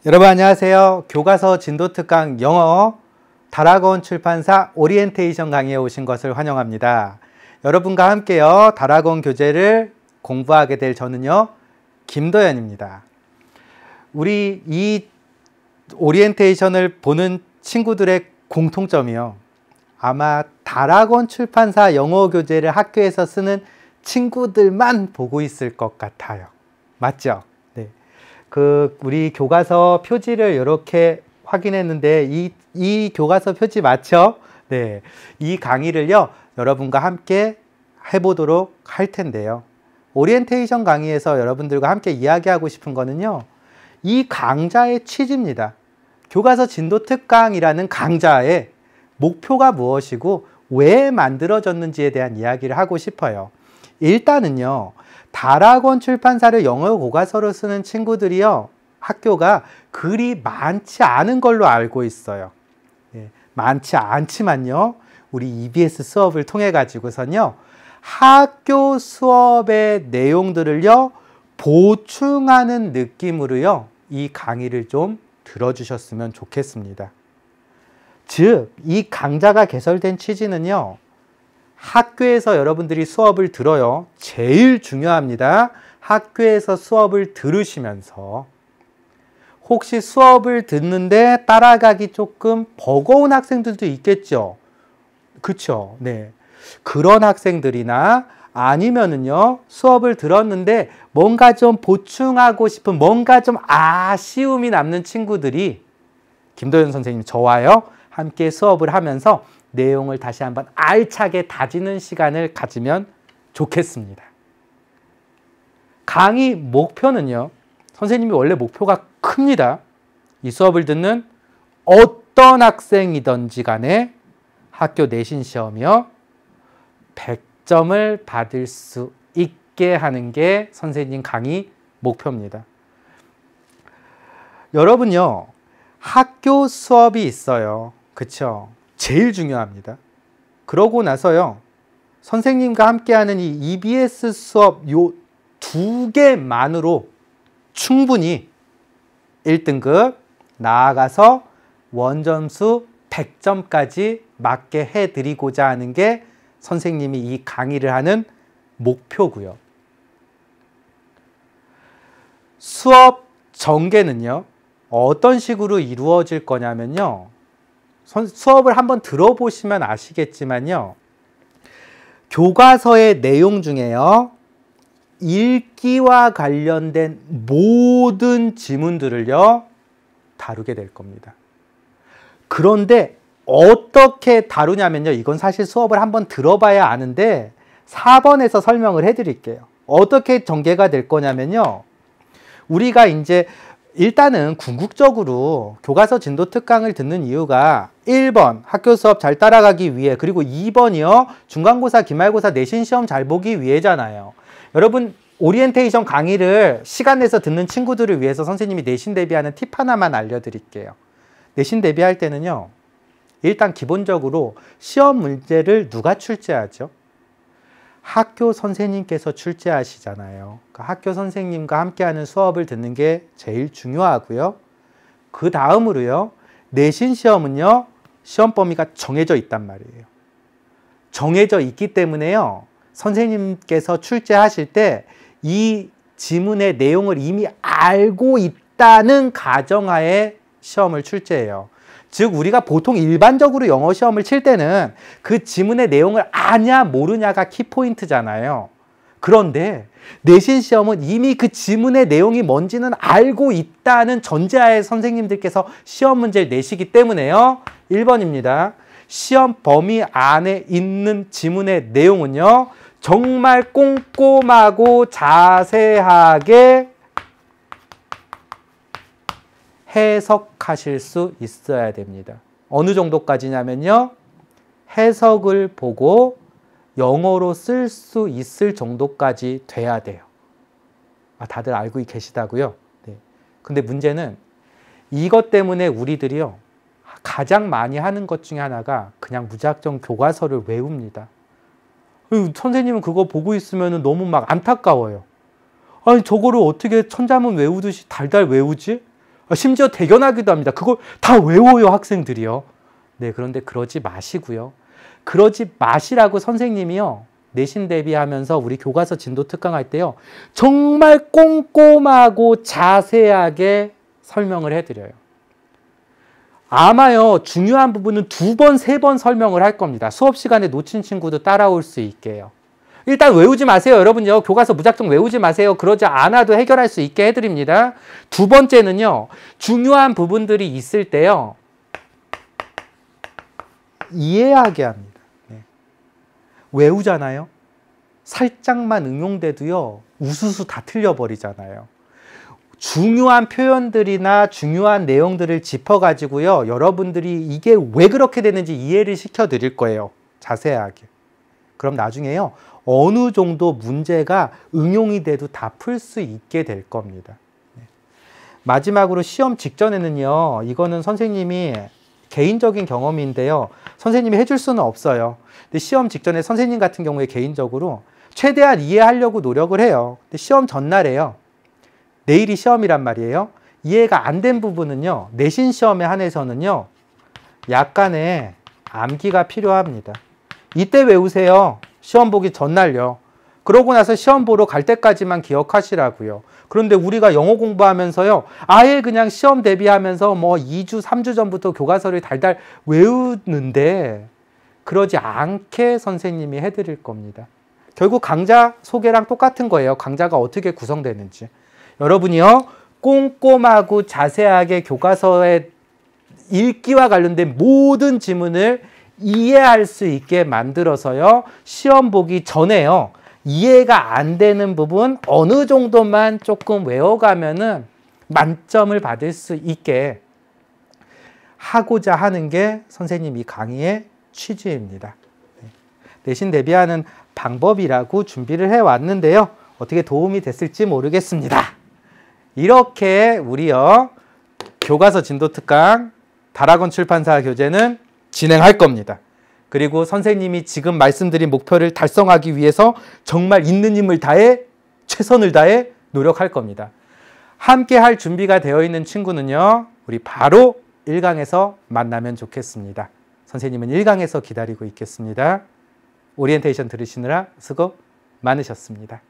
여러분 안녕하세요. 교과서 진도특강 영어 다락원 출판사 오리엔테이션 강의에 오신 것을 환영합니다. 여러분과 함께요 다락원 교재를 공부하게 될 저는요 김도연입니다. 우리 이 오리엔테이션을 보는 친구들의 공통점이요, 아마 다락원 출판사 영어 교재를 학교에서 쓰는 친구들만 보고 있을 것 같아요. 맞죠? 네. 우리 교과서 표지를 이렇게 확인했는데 이 교과서 표지 맞죠? 네. 이 강의를요 여러분과 함께 해보도록 할 텐데요. 오리엔테이션 강의에서 여러분들과 함께 이야기하고 싶은 거는요, 이 강좌의 취지입니다. 교과서 진도 특강이라는 강좌의 목표가 무엇이고 왜 만들어졌는지에 대한 이야기를 하고 싶어요. 일단은요, 다락원 출판사를 영어 교과서로 쓰는 친구들이요, 학교가 그리 많지 않은 걸로 알고 있어요. 예, 많지 않지만요, 우리 EBS 수업을 통해 가지고선요, 학교 수업의 내용들을요, 보충하는 느낌으로요, 이 강의를 좀 들어주셨으면 좋겠습니다. 즉, 이 강좌가 개설된 취지는요, 학교에서 여러분들이 수업을 들어요. 제일 중요합니다. 학교에서 수업을 들으시면서 혹시 수업을 듣는데 따라가기 조금 버거운 학생들도 있겠죠. 그쵸? 네. 그런 학생들이나 아니면은요, 수업을 들었는데 뭔가 좀 보충하고 싶은, 뭔가 좀 아쉬움이 남는 친구들이 김도연 선생님, 저와요 함께 수업을 하면서 내용을 다시 한번 알차게 다지는 시간을 가지면 좋겠습니다. 강의 목표는요, 선생님이 원래 목표가 큽니다. 이 수업을 듣는 어떤 학생이든지 간에 학교 내신 시험이요 100점을 받을 수 있게 하는 게 선생님 강의 목표입니다. 여러분요, 학교 수업이 있어요. 그쵸? 제일 중요합니다. 그러고 나서요, 선생님과 함께하는 이 EBS 수업 요 2개만으로 충분히 1등급 나아가서 원점수 100점까지 맞게 해드리고자 하는 게 선생님이 이 강의를 하는 목표고요. 수업 전개는요, 어떤 식으로 이루어질 거냐면요, 수업을 한번 들어보시면 아시겠지만요, 교과서의 내용 중에요, 읽기와 관련된 모든 지문들을요, 다루게 될 겁니다. 그런데 어떻게 다루냐면요, 이건 사실 수업을 한번 들어봐야 아는데 4번에서 설명을 해드릴게요. 어떻게 전개가 될 거냐면요, 우리가 이제 일단은 궁극적으로 교과서 진도 특강을 듣는 이유가 1번 학교 수업 잘 따라가기 위해, 그리고 2번이요 중간고사, 기말고사 내신 시험 잘 보기 위해잖아요. 여러분, 오리엔테이션 강의를 시간 내서 듣는 친구들을 위해서 선생님이 내신 대비하는 팁 하나만 알려드릴게요. 내신 대비할 때는요, 일단 기본적으로 시험 문제를 누가 출제하죠? 학교 선생님께서 출제하시잖아요. 그러니까 학교 선생님과 함께하는 수업을 듣는 게 제일 중요하고요. 그 다음으로요, 내신 시험은요, 시험 범위가 정해져 있단 말이에요. 정해져 있기 때문에요, 선생님께서 출제하실 때 이 지문의 내용을 이미 알고 있다는 가정하에 시험을 출제해요. 즉, 우리가 보통 일반적으로 영어 시험을 칠 때는 그 지문의 내용을 아냐 모르냐가 키포인트잖아요. 그런데 내신 시험은 이미 그 지문의 내용이 뭔지는 알고 있다는 전제하에 선생님들께서 시험 문제를 내시기 때문에요, 1번입니다. 시험 범위 안에 있는 지문의 내용은요, 정말 꼼꼼하고 자세하게 해석하실 수 있어야 됩니다. 어느 정도까지냐면요, 해석을 보고 영어로 쓸 수 있을 정도까지 돼야 돼요. 다들 알고 계시다고요? 네. 근데 문제는 이것 때문에 우리들이요, 가장 많이 하는 것 중에 하나가 그냥 무작정 교과서를 외웁니다. 선생님은 그거 보고 있으면 너무 막 안타까워요. 아니, 저거를 어떻게 천자문 외우듯이 달달 외우지? 심지어 대견하기도 합니다. 그걸 다 외워요, 학생들이요. 네, 그런데 그러지 마시고요. 그러지 마시라고 선생님이요. 내신 대비하면서 우리 교과서 진도 특강할 때요. 정말 꼼꼼하고 자세하게 설명을 해드려요. 아마요, 중요한 부분은 2번, 3번 설명을 할 겁니다. 수업 시간에 놓친 친구도 따라올 수 있게요. 일단 외우지 마세요. 여러분요. 교과서 무작정 외우지 마세요. 그러지 않아도 해결할 수 있게 해드립니다. 2번째는요. 중요한 부분들이 있을 때요. 이해하게 합니다. 네. 외우잖아요. 살짝만 응용돼도요. 우수수 다 틀려버리잖아요. 중요한 표현들이나 중요한 내용들을 짚어가지고요. 여러분들이 이게 왜 그렇게 되는지 이해를 시켜드릴 거예요. 자세하게. 그럼 나중에요. 어느 정도 문제가 응용이 돼도 다 풀 수 있게 될 겁니다. 마지막으로 시험 직전에는요. 이거는 선생님이 개인적인 경험인데요. 선생님이 해줄 수는 없어요. 근데 시험 직전에 선생님 같은 경우에 개인적으로 최대한 이해하려고 노력을 해요. 근데 시험 전날에요. 내일이 시험이란 말이에요. 이해가 안 된 부분은요. 내신 시험에 한해서는요. 약간의 암기가 필요합니다. 이때 외우세요. 시험 보기 전날요. 그러고 나서 시험 보러 갈 때까지만 기억하시라고요. 그런데 우리가 영어 공부하면서요. 아예 그냥 시험 대비하면서 뭐 2주, 3주 전부터 교과서를 달달 외우는데 그러지 않게 선생님이 해드릴 겁니다. 결국 강좌 소개랑 똑같은 거예요. 강좌가 어떻게 구성되는지. 여러분이요. 꼼꼼하고 자세하게 교과서의 읽기와 관련된 모든 지문을 이해할 수 있게 만들어서요. 시험 보기 전에요. 이해가 안 되는 부분 어느 정도만 조금 외워가면은 만점을 받을 수 있게 하고자 하는 게 선생님 이 강의의 취지입니다. 내신 대비하는 방법이라고 준비를 해왔는데요. 어떻게 도움이 됐을지 모르겠습니다. 이렇게 우리요. 교과서 진도특강 다락원 출판사 교재는 진행할 겁니다. 그리고 선생님이 지금 말씀드린 목표를 달성하기 위해서 정말 있는 힘을 다해 최선을 다해 노력할 겁니다. 함께 할 준비가 되어 있는 친구는요. 우리 바로 1강에서 만나면 좋겠습니다. 선생님은 1강에서 기다리고 있겠습니다. 오리엔테이션 들으시느라 수고 많으셨습니다.